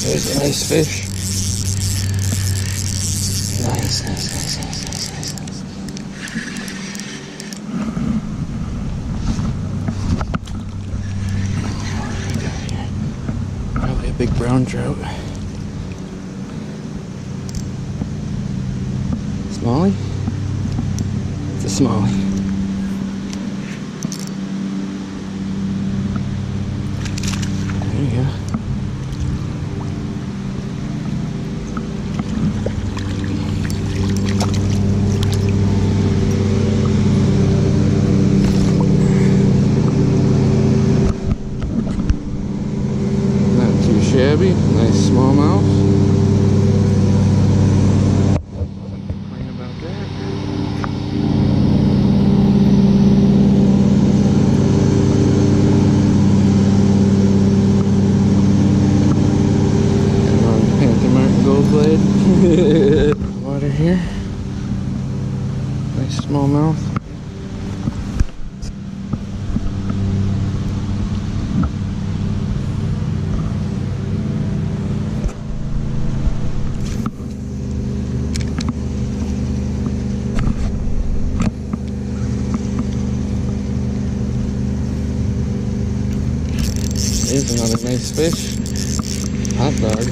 There's a nice fish. Nice, nice, nice, nice, nice, nice, nice. Probably a big brown trout. Smallie? It's a smallie. There you go. Shabby, nice smallmouth. Complain about that. And on Panther Martin Gold Blade. Water here. Nice smallmouth. Here's another nice fish. Hot dog.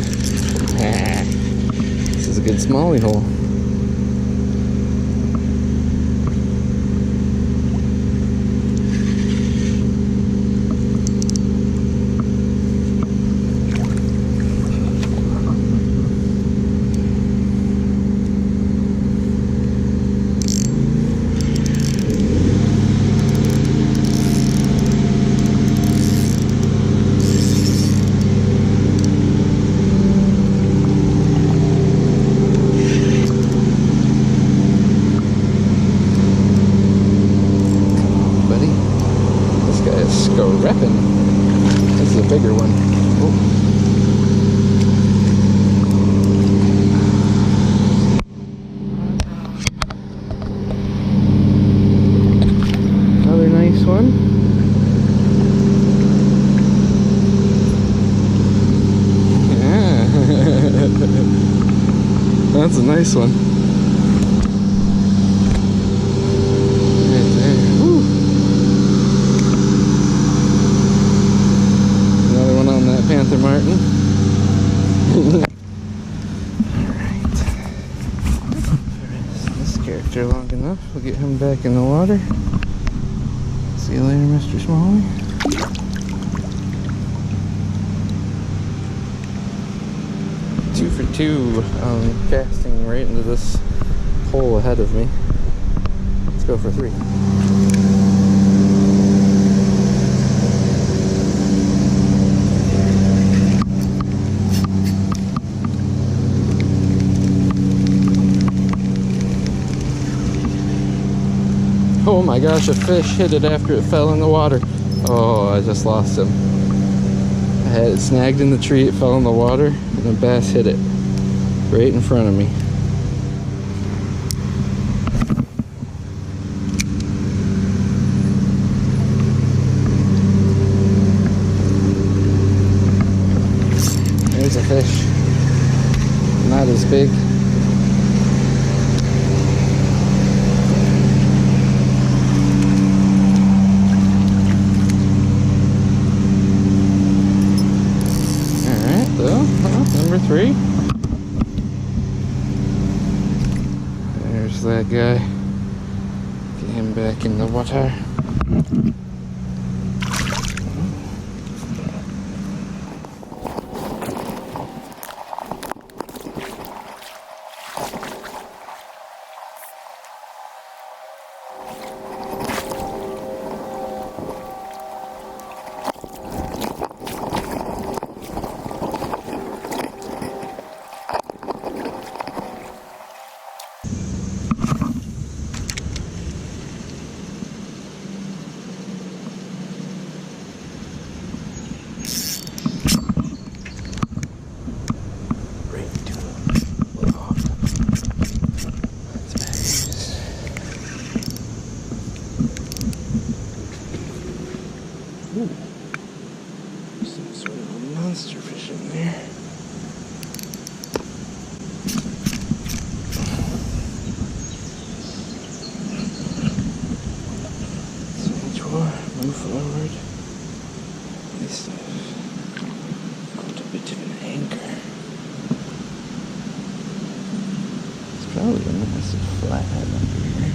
This is a good smallie hole. Go repping. This is a bigger one. Oh. Another nice one. Yeah. That's a nice one. Panther Martin. Alright. This character long enough. We'll get him back in the water. See you later, Mr. Smallie. Two for two. Casting right into this hole ahead of me. Let's go for three. Oh my gosh, a fish hit it after it fell in the water. Oh, I just lost him. I had it snagged in the tree, it fell in the water, and a bass hit it right in front of me. There's a fish. Not as big. Number three. There's that guy. Get him back in the water. forward. At least I've got a bit of an anchor. It's probably a massive flathead under here.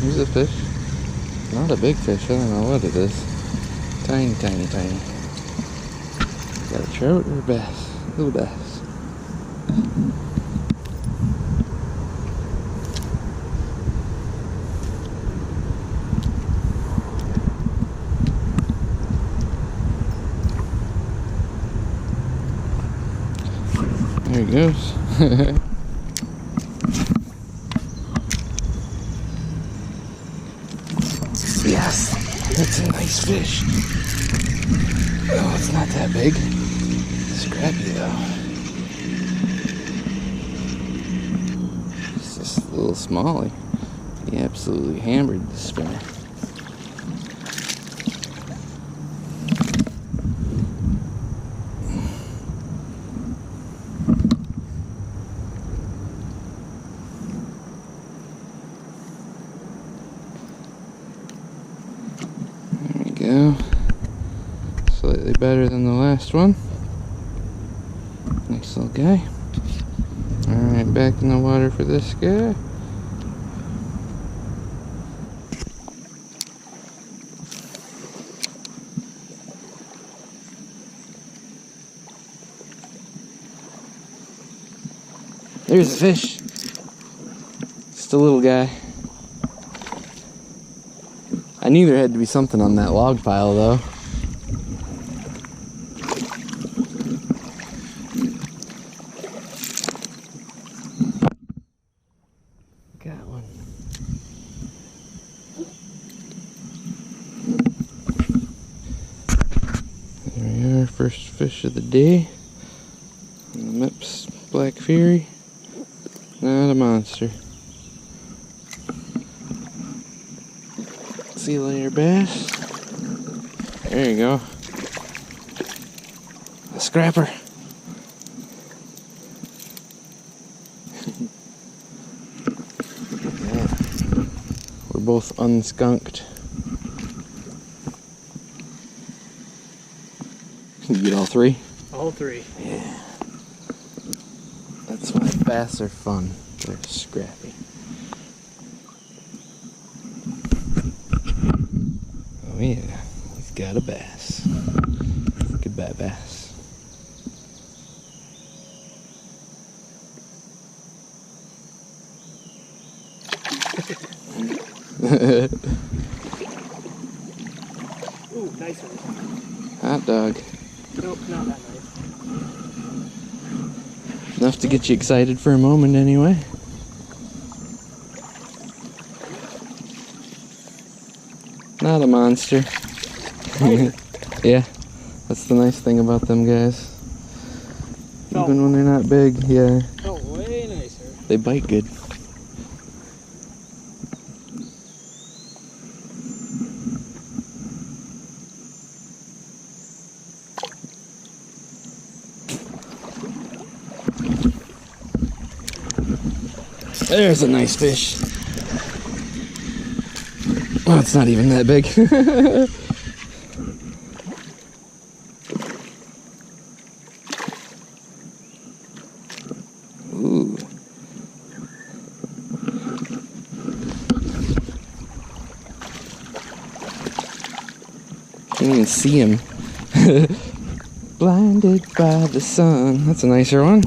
Here's a fish. Not a big fish, I don't know what it is. Tiny, tiny, tiny. Is that a trout or a bass? Little bass. There he goes. Yes, that's a nice fish. Oh, it's not that big. Scrappy though. It's just a little smallie. He absolutely hammered the spinner. Go. Slightly better than the last one. Nice little guy. Alright, back in the water for this guy. There's a fish. Just a little guy. I knew there had to be something on that log pile though. Got one. There we are, first fish of the day. On the Mips Black Fury. Not a monster. See you later, bass. There you go. A scrapper. Yeah. We're both unskunked. You get all three? All three. Yeah. That's why bass are fun. They're scrappy. Oh yeah, he's got a bass. Goodbye, bass. Ooh, nice one. Hot dog. Nope, not that nice. Enough to get you excited for a moment anyway. Not a monster. Yeah, that's the nice thing about them guys. Even when they're not big, yeah. Oh, way nicer. They bite good. There's a nice fish. Oh, it's not even that big. You can see him. Blinded by the sun. That's a nicer one.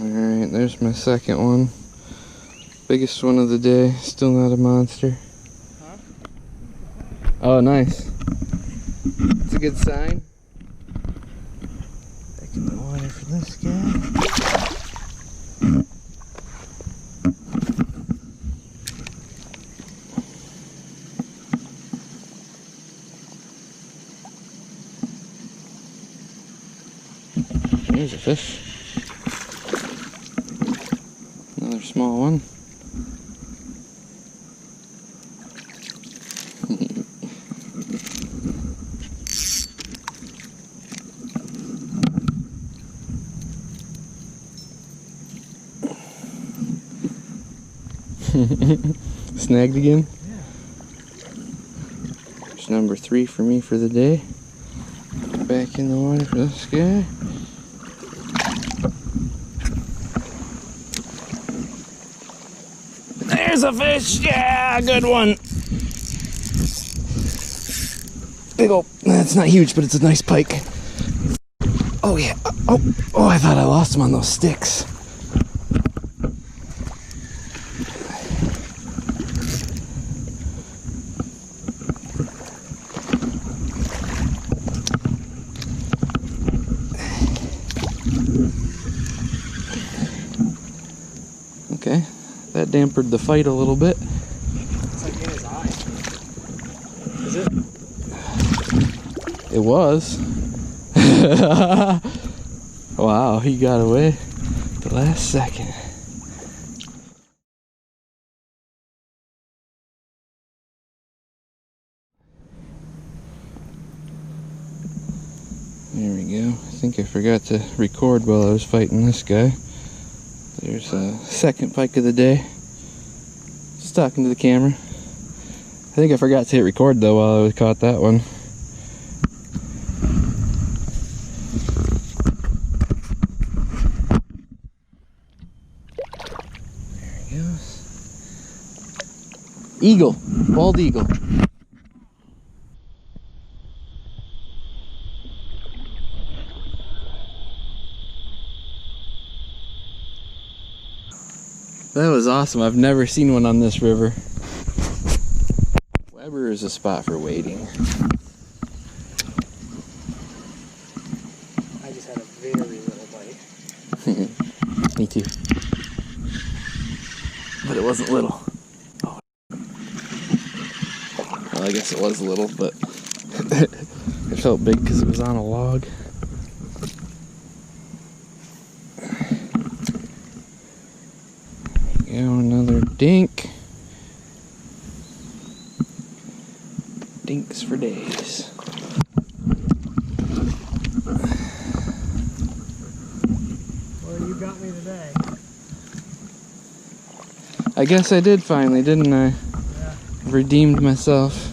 Alright, there's my second one. Biggest one of the day. Still not a monster. Huh? Oh, nice. It's a good sign. Back in the water for this guy. There's a fish. Another small one. Snagged again? Yeah. There's number 3 for me for the day. Back in the water for this guy. There's a fish! Yeah, good one! Big ol', that's not huge, but it's a nice pike. Oh yeah, oh, I thought I lost him on those sticks. Okay, that dampened the fight a little bit. It's like in his eye. Is it? It was. Wow, he got away the last second. There we go. I think I forgot to record while I was fighting this guy. There's a second pike of the day. Just talking to the camera. I think I forgot to hit record though while I caught that one. There he goes. Eagle. Bald eagle. That was awesome. I've never seen one on this river. Weber is a spot for waiting. I just had a very little bite. Me too. But it wasn't little. Oh. Well, I guess it was little, but it felt big because it was on a log. There we go, another dink. Dinks for days. Well, you got me today. I guess I did finally, didn't I? Yeah. Redeemed myself.